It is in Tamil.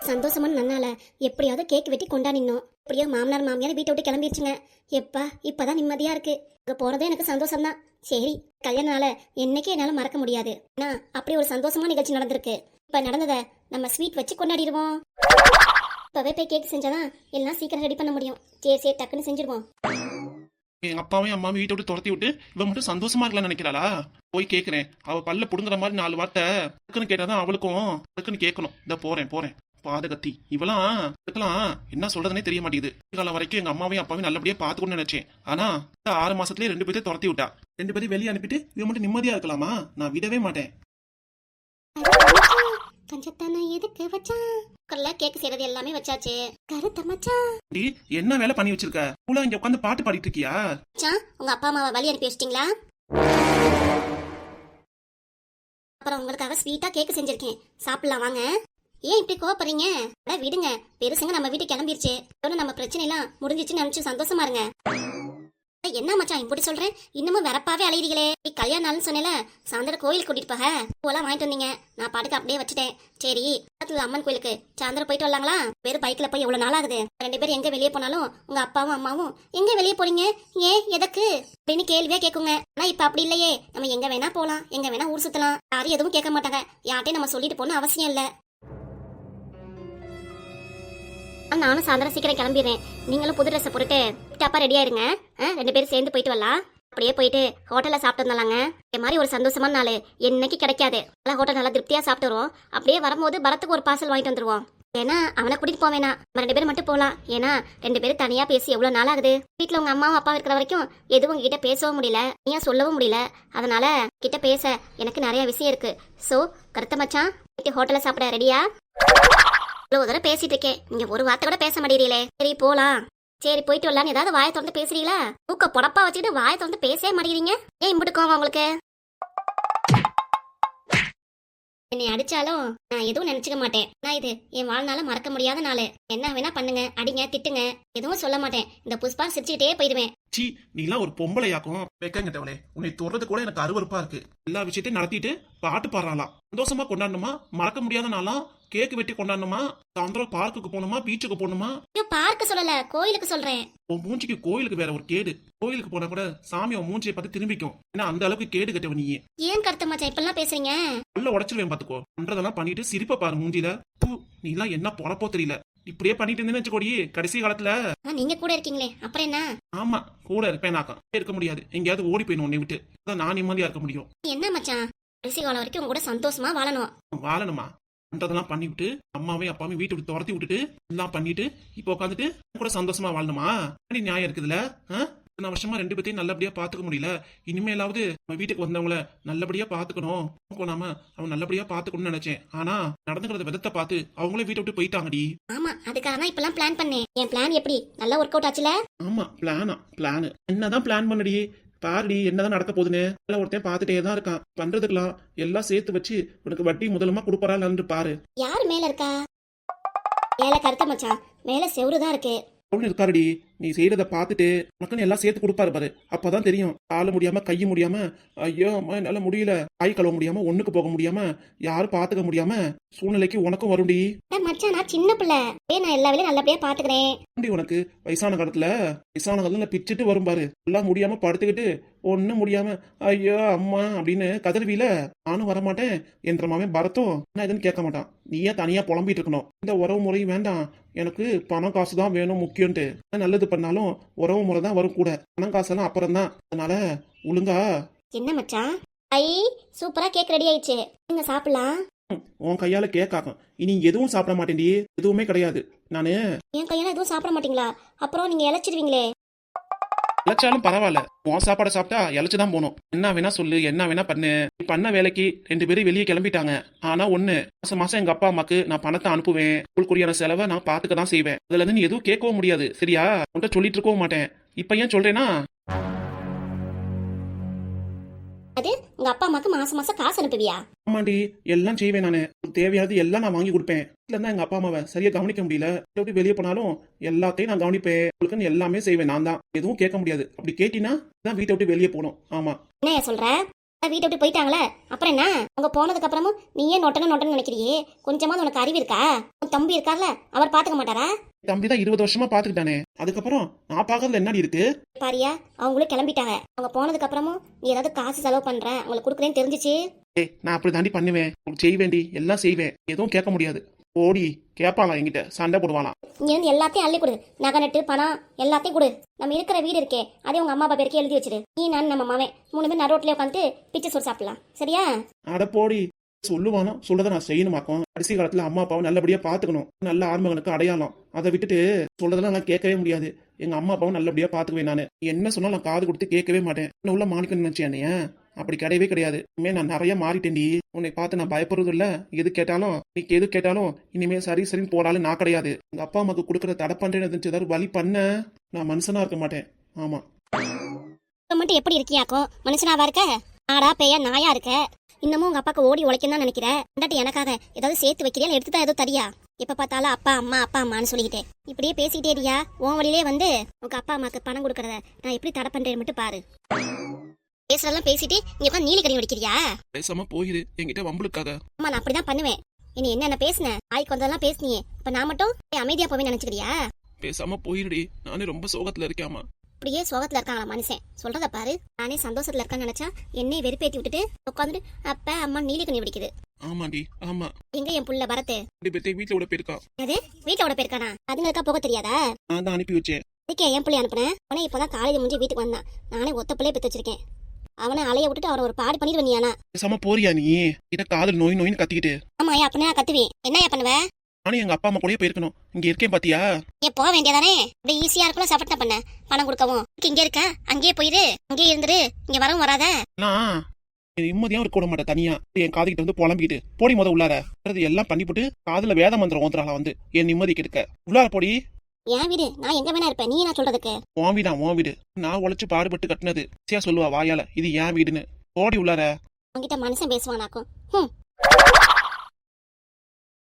சந்தோஷமான நன்னால எப்படியாவது கேக் வெட்டி கொண்டாடினோம். எப்படியோ மாமனார் மாமியார் வீட்டை விட்டு கிளம்பிடுச்சுங்க. எப்பா இப்பதான் நிம்மதியா இருக்கு. அங்க போறதே எனக்கு சந்தோஷம் தான். சரி, கல்யாண நாள என்னைக்கு என்னால மறக்க முடியாது. ஆனா அப்படி ஒரு சந்தோஷமான நிகழ்ச்சி நடந்திருக்கு. இப்ப நடந்ததை நம்ம ஸ்வீட் வச்சு கொண்டாடிடுவோம். இப்பவே போய் கேக் செஞ்சாதான் எல்லாம் சீக்கிரம் ரெடி பண்ண முடியும். சரி சரி, டக்குன்னு செஞ்சிருவோம். எங்க அப்பாவையும் அம்மாவையும் வீட்டை விட்டு துரத்தி விட்டு இவன் மட்டும் சந்தோஷமா இருக்கலாம்னு நினைக்கிறாளா? போய் கேட்கிறேன். அவ பல்ல புடுங்குற மாதிரி 4 வார்த்தை இருக்குன்னு கேட்டாதான் அவளுக்கும் இருக்குன்னு கேட்கணும். இந்த போறேன் பாதகத்தி இவெல்லாம் இதுக்கெல்லாம் என்ன சொல்றதுனே தெரிய மாட்டேங்குது. காலம் வரைக்கும் எங்க அம்மாவையும் அப்பாவையும் நல்லபடியா பாத்துக்கணும்னு நினைச்சேன். ஆனா 6 மாசத்துலயே 2 பேர்த்தையும் துரத்தி விட்டா. 2 பேரையும் வெளியே அனுப்பிட்டு இவன் மட்டும் நிம்மதியா இருக்கலாமா? நான் விடவே மாட்டேன். பஞ்சத்தான எதுக்கு வச்சான்? கேக் செய்யறது எல்லாமே வச்சாச்சு. கருத்த மச்சான், என்ன வேலை பண்ணி வச்சிருக்க? உள்ள இங்க உட்காந்து பாட்டு பாடிட்டு இருக்கியா? உங்க அப்பா அம்மாவை வழி அனுப்பி வச்சிட்டீங்களா? அப்புறம் உங்களுக்காக ஸ்வீட்டா கேக் செஞ்சிருக்கேன், சாப்பிடலாம் வாங்க. ஏன் இப்படி கோவப்படுறீங்க? விடுங்க, பெருசுங்க நம்ம வீட்டுக்கு கிளம்பிருச்சு. நம்ம பிரச்சனை எல்லாம் முடிஞ்சிச்சுன்னு நினைச்சு சந்தோஷமா இருங்க. என்ன மச்சான் இப்படி சொல்றேன்? இன்னமும் வரப்பாவே அலையிறீங்களே. கல்யாண நாள்னு சொன்னேல, சாயந்தரம் கோயிலுக்கு கூட்டிட்டு போக பூவெல்லாம் வாங்கிட்டு வந்தீங்க. நான் பாட்டுக்கு அப்படியே வச்சுட்டேன். சரி, அம்மன் கோயிலுக்கு சாயந்தரம் போயிட்டு வரலாங்களா? வேறு பைக்ல போய் எவ்வளவு நாள் ஆகுது. 2 பேரும் எங்க வெளியே போனாலும் உங்க அப்பாவும் அம்மாவும் எங்க வெளியே போறீங்க, ஏன் எதற்கு அப்படின்னு கேள்வியா கேக்குங்க. ஆனா இப்ப அப்படி இல்லையே. நம்ம எங்க வேணா போலாம், எங்க வேணா ஊர் சுத்தலாம். யாரும் எதுவும் கேட்க மாட்டாங்க. யார்ட்டையும் நம்ம சொல்லிட்டு போகணும் அவசியம் இல்ல. நானும் சாயந்தரம் சீக்கிரம் கிளம்பிடுறேன். நீங்களும் புது ட்ரெஸ் போட்டுட்டு டாப்பா ரெடியா இருங்க. 2 பேரும் சேர்ந்து போயிட்டு வரலாம். அப்படியே போயிட்டு ஹோட்டல்ல சாப்பிட்டு வந்தாலாங்க. இந்த மாதிரி ஒரு சந்தோஷமான நாள் என்னைக்கு கிடைக்காது. நல்லா ஹோட்டல் நல்லா திருப்தியா சாப்பிட்டு வருவோம். அப்படியே வரும்போது பரத்துக்கு ஒரு பார்சல் வாங்கிட்டு வந்துருவோம். ஏன்னா அவனை கூட்டிட்டு போவேனா, நம்ம 2 பேரும் மட்டும் போலாம். ஏன்னா 2 பேரும் தனியா பேசி எவ்வளவு நாள் ஆகுது. வீட்டுல உங்க அம்மாவும் அப்பா இருக்கிற வரைக்கும் எதுவும் கிட்ட பேசவும் முடியல, நீயா சொல்லவும் முடியல. அதனால கிட்ட பேச எனக்கு நிறைய விஷயம் இருக்கு. சோ கருத்த மச்சான், வீட்டு ஹோட்டல்ல சாப்பிட ரெடியா? இவ்வளவு தூரம் பேசிட்டு இருக்கேன், நீங்க ஒரு வார்த்தை கூட பேச மாட்டேறீங்களே. சரி போலாம். சரி போயிட்டு வரலான்னு ஏதாவது வாயை திறந்து பேசுறீங்களா? தூக்க பொடப்பா வச்சுக்கிட்டு வாயை திறந்து பேசவே மாட்டேங்கிறீங்க. ஏன் இம்புட்டுக்கோங்க உங்களுக்கு? என்னை அடிச்சாலும் நான் எதுவும் நினைச்சுக்க மாட்டேன். நான் இது என் வாழ்நாள மறக்க முடியாத நாள். என்ன வேணா பண்ணுங்க, அடிங்க திட்டுங்க, எதுவும் சொல்ல மாட்டேன். இந்த புஷ்பா சிரிச்சுக்கிட்டே போயிடுவேன். சீ, நீலாம் ஒரு பொம்பளையாக்கும். வெக்கங்கிட்டவளே, உன்னை தொடுறது கூட எனக்கு அருவருப்பா இருக்கு. எல்லா விஷயத்தையும் நடத்திட்டு பாட்டு பாடுறாளாம். சந்தோஷமா கொண்டாடணுமா? மறக்க முடியாத நாளா? கேக்கு வெட்டி கொண்டாடணுமா? சாயந்தரம் பார்க்குக்கு போகணுமா? பீச்சுக்கு போகணுமா? பார்க்க சொல்லல, கோயிலுக்கு சொல்றேன். உன் மூஞ்சிக்கு கோயிலுக்கு வேற ஒரு கேடு. கோயிலுக்கு போனா கூட சாமி உன் மூஞ்சியை பார்த்து திரும்பிக்கும். ஏன்னா அந்த அளவுக்கு கேடு கட்டவ நீ. ஏன் கருத்த மச்சான் இப்பெல்லாம் பேசுறீங்க? உள்ள உடச்சிருவேன் பாத்துக்கோ. பண்றதெல்லாம் பண்ணிட்டு சிரிப்ப பாரு மூஞ்சில. நீ எல்லாம் என்ன பொறப்போ தெரியல. இப்படியே பண்ணிட்டு இருந்தேன்னு வச்சுக்கோடி, கடைசி காலத்துல நீங்க கூட இருக்கீங்களே, அப்புறம் என்ன? ஆமா, கூட இருப்பேன். நாக்கம் இருக்க முடியாது. எங்கேயாவது ஓடி போயிடும் உன்னை விட்டு. அதான் நான் நிம்மதியா இருக்க முடியும். என்ன மச்சான், கடைசி காலம் வரைக்கும் உங்க கூட சந்தோஷமா வாழணும். வாழணுமா? பண்றதெல்லாம் பண்ணி விட்டு அம்மாவையும் அப்பாவையும் வீட்டு விட்டு துரத்தி விட்டுட்டு எல்லாம் பண்ணிட்டு இப்ப உட்காந்துட்டு கூட சந்தோஷமா வாழணுமா? நியாயம் இருக்குதுல? இத்தனை வருஷமா 2 பேத்தையும் நல்லபடியா பாத்துக்க முடியல. இனிமேலாவது நம்ம வீட்டுக்கு வந்தவங்கள நல்லபடியா பாத்துக்கணும். நாம அவன் நல்லபடியா பாத்துக்கணும்னு நினைச்சேன். ஆனா நடந்துக்கிறத விதத்தை பார்த்து அவங்களே வீட்டை விட்டு போயிட்டாங்கடி. ஆமா, அதுக்காக தான் இப்பெல்லாம் பிளான் பண்ணேன். என் பிளான் எப்படி நல்லா ஒர்க் அவுட் ஆச்சுல? ஆமா, பிளான் என்னதான் பிளான் பண்ணடி? பாருடி, என்னதான் நடக்க போகுதுன்னு ஒருத்தன் பாத்துட்டே தான் இருக்கான். பண்றதுக்கெல்லாம் எல்லாம் சேர்த்து வச்சு உனக்கு வட்டி முதலமா கொடுப்பாரான்னு பாரு. யாரு மேல இருக்கா? மேல கருத்த மச்சான், மேல செவுருதான் இருக்கு. இருக்காருடி, நீ செய்யறத பாத்துட்டு உனக்குன்னு எல்லாம் சேர்த்து கொடுப்பாரு பாரு. அப்பதான் தெரியும். கால முடியாம கைய முடியாம, ஐயோ அம்மா என்னால முடியல, கை கழுவ முடியாம, ஒண்ணுக்கு போக முடியாம, யாரும் பாத்துக்க முடியாம சூழ்நிலைக்கு உனக்கும் வரும்டி. மச்சான் நான் சின்ன பிள்ளை, நான் எல்லா வேலையும் நல்லபடியா பாத்துக்கிறேன். உனக்கு வயசான காலத்துல பிச்சுட்டு வரும் பாரு. எல்லாம் முடியாம படுத்துக்கிட்டு ஒண்ணும் முடியாம ஐயோ அம்மா அப்படின்னு கதறுவில. நானும் வரமாட்டேன், எந்திரமாவே பரத்தும் நான் எதுன்னு கேட்க மாட்டான். நீயே தனியா புலம்பிட்டு இருக்கணும். இந்த உறவு முறையும் வேண்டாம், எனக்கு பணம் காசு தான் வேணும் முக்கியம்ட்டு. நல்லது பண்ணாலும் உறவு முறை தான் வரும் கூட. பணம் காசெல்லாம் அப்புறம் தான். அதனால ஒழுங்கா. என்ன மச்சான், ஐ சூப்பரா கேக் ரெடி ஆயிடுச்சு, நீங்க சாப்பிடலாம். உன் கையால கேக்காக்கும். இனி எதுவும் சாப்பிட மாட்டேன்டி, எதுவுமே கிடையாது. நானு என் கையால எதுவும் சாப்பிட மாட்டீங்களா? அப்புறம் நீங்க இழைச்சிருவீங்களே. இழைச்சாலும் பரவாயில்ல, உன் சாப்பாடை சாப்பிட்டா இழைச்சுதான் போகணும். என்ன வேணா சொல்லு, என்ன வேணா பண்ணு. பண்ண வேலைக்கு 2 பேரும் வெளியே கிளம்பிட்டாங்க. ஆனா ஒண்ணு, மாசம் எங்க அப்பா அம்மாக்கு நான் பணத்தை அனுப்புவேன். உங்களுக்குரியான செலவை நான் பாத்துக்க தான் செய்வேன். அதுல இருந்து நீ எதுவும் கேட்கவும் முடியாது, சரியா? உன்கிட்ட சொல்லிட்டு இருக்கவும் மாட்டேன். இப்ப ஏன் சொல்றேன்னா, அது உங்க அப்பா அம்மாக்கு மாசம் காசு அனுப்புவியா? ஆமாண்டி, எல்லாம் செய்வேன். நானு தேவையானது எல்லாம் நான் வாங்கி கொடுப்பேன். இல்லன்னா எங்க அப்பா அம்மாவை சரியா கவனிக்க முடியல. வெளியே போனாலும் எல்லாத்தையும் நான் கவனிப்பேன். உங்களுக்கு எல்லாமே செய்வேன். நான் தான் எதுவும் கேட்க முடியாது. அப்படி கேட்டினா தான் வீட்டை விட்டு வெளியே போகணும். ஆமா, என்ன சொல்ற? வீட்டை விட்டு போயிட்டாங்களே அப்புறம் என்ன? அவங்க போனதுக்கு அப்புறமும் நீ ஏன் நொட்டன்னு நினைக்கிறியே? கொஞ்சமாவது உனக்கு அறிவு இருக்கா? உன் தம்பி இருக்கார்ல, அவர் பாத்துக்க மாட்டாரா? தம்பி தான் 20 வருஷமா பாத்துக்கிட்டானே, அதுக்கப்புறம் நான் பாக்குறதுல என்னடி இருக்கு? பாரியா, அவங்களும் கிளம்பிட்டாங்க. அவங்க போனதுக்கு அப்புறமும் நீ ஏதாவது காசு செலவு பண்ற, அவங்களுக்கு கொடுக்குறேன்னு தெரிஞ்சிச்சு. ஏய், நான் அப்படி தாண்டி பண்ணுவேன், செய்வேண்டி, எல்லாம் செய்வேன், எதுவும் கேட்க முடியாது. ஓடி கேட்பாங்க, என்கிட்ட சண்டை போடுவாளாம். இங்க இருந்து எல்லாத்தையும் அள்ளி கொடு, நகை நட்டு பணம் எல்லாத்தையும் கொடு. நம்ம இருக்கிற வீடு இருக்கே, அதே உங்க அம்மா அப்பா பேருக்கே எழுதி வச்சிரு. நீ நான் நம்ம மாவன் 3 பேர் நரோட்லயே உட்காந்து பிச்சை சோறு சாப்பிடலாம், சரியா? அட போடி, சொல்லுவானோ சொல்றத நான் செய்யணுமாக்கும். கடைசி காலத்துல அம்மா அப்பாவை நல்லபடியா பாத்துக்கணும், நல்ல ஆன்மகனுக்கு அடையாளம். அதை விட்டுட்டு சொல்றதெல்லாம் நான் கேட்கவே முடியாது. எங்க அம்மா அப்பாவும் நல்லபடியா பாத்துக்குவேன். நானு என்ன சொன்னாலும் நான் காது கொடுத்து கேட்கவே மாட்டேன். இன்னும் உள்ள மாணிக்கம் நினைச்சேன் என்னைய, அப்படி கிடையவே கிடையாது. இனிமே நான் நிறைய மாறிட்டேன்டி. உன்னை பார்த்து நான் பயப்படுறது இல்ல. எது கேட்டாலும் நீ எது கேட்டாலும் இனிமே சரி சரின்னு போடாலும் நான் கிடையாது. எங்க அப்பா அம்மாக்கு கொடுக்கற தடை பண்றேன்னு ஏதாவது வழி பண்ண நான் மனுஷனா இருக்க மாட்டேன். ஆமா, இப்ப மட்டும் எப்படி இருக்கியாக்கோ? மனுஷனாவா இருக்க? ஆடா பேயா நாயா இருக்க? இன்னமும் உங்க அப்பாக்கு ஓடி உழைக்கும் தான் நினைக்கிற? இந்தாட்டி எனக்காக ஏதாவது சேர்த்து வைக்கிறியா, எடுத்து தான் ஏதோ தரியா? எப்ப பார்த்தாலும் அப்பா அம்மா அப்பா அம்மான்னு சொல்லிக்கிட்டே இப்படியே பேசிக்கிட்டே இருக்கியா? உன் வழியிலே வந்து உங்க அப்பா அம்மாக்கு பணம் கொடுக்கறத நான் எப்படி தடை பண்றேன்னு மட்டும் பாரு. பேசுறதெல்லாம் பேசிட்டு இங்க உட்காந்து நீலி கறி வடிக்கிறியா? பேசாம போயிரு, என்கிட்ட வம்புலுக்காக. அம்மா நான் அப்படிதான் பண்ணுவேன். இனி என்னென்ன பேசுன ஆய்க்கு வந்ததெல்லாம் பேசுனியே, இப்ப நான் மட்டும் அமைதியா போவேன் நினைச்சுக்கிறியா? பேசாம போயிருடி, நானே ரொம்ப சோகத்துல இருக்கேம்மா. அப்படியே சோகத்துல இருக்காங்களா மனுஷன்? சொல்றத பாரு. நானே சந்தோஷத்துல இருக்கான்னு நினைச்சா என்னை வெறுப்பேத்தி விட்டுட்டு உட்காந்துட்டு அப்ப அம்மா நீலி கண்ணி பிடிக்குது. ஆமாடி, ஆமா. எங்க என் புள்ள பரத்து? வீட்டுல விட போயிருக்கான். அது வீட்டோட போயிருக்கானா? அதுங்களுக்கா போக தெரியாதா? நான் தான் அனுப்பி வச்சேன். அதுக்கே என் பிள்ளை அனுப்புனேன். அவனே இப்பதான் காலேஜ் முடிஞ்சு வீட்டுக்கு வந்தான். நானே ஒத்த பிள்ளைய பெத்து வச்சிருக்கேன். அவனை அலைய விட்டுட்டு அவரை ஒரு பாடு பண்ணிடுவேன். நீ ஆனா பேசாம போறியா நீ? கிட்ட காதல் நோய் நோயின்னு கத்திக்கிட்டு. ஆமா அப்படின்னா கத்துவேன். என்னையா பண்ணுவ? நானும் எங்க அப்பா அம்மா கூடயே போயிருக்கணும். இங்க இருக்கேன் பாத்தியா? ஏன் போக வேண்டியதானே? அப்படியே ஈஸியா இருக்குள்ள சப்போர்ட் பண்ண பணம் கொடுக்கவும். இங்க இருக்க அங்கேயே போயிரு, அங்கேயே இருந்துரு, இங்க வரவும் வராத. நான் நிம்மதியா இருக்க விட மாட்டேன் தனியா. என் காதுகிட்ட வந்து புலம்பிக்கிட்டு போடி முத உள்ளார எல்லாம் பண்ணிவிட்டு காதுல வேத மந்திரம் ஓந்துறாளா வந்து என் நிம்மதி கெடுக்க. உள்ளார போடி. என் வீடு, நான் எங்க வேணா இருப்பேன். நீ நான் சொல்றதுக்கு? உன் வீடா? உன் வீடு நான் உழைச்சு பாடுபட்டு கட்டினது. சரியா சொல்லுவா வாயால இது என் வீடுன்னு. போடி உள்ளார. உங்ககிட்ட மனுஷன் பேசுவானாக்கும்.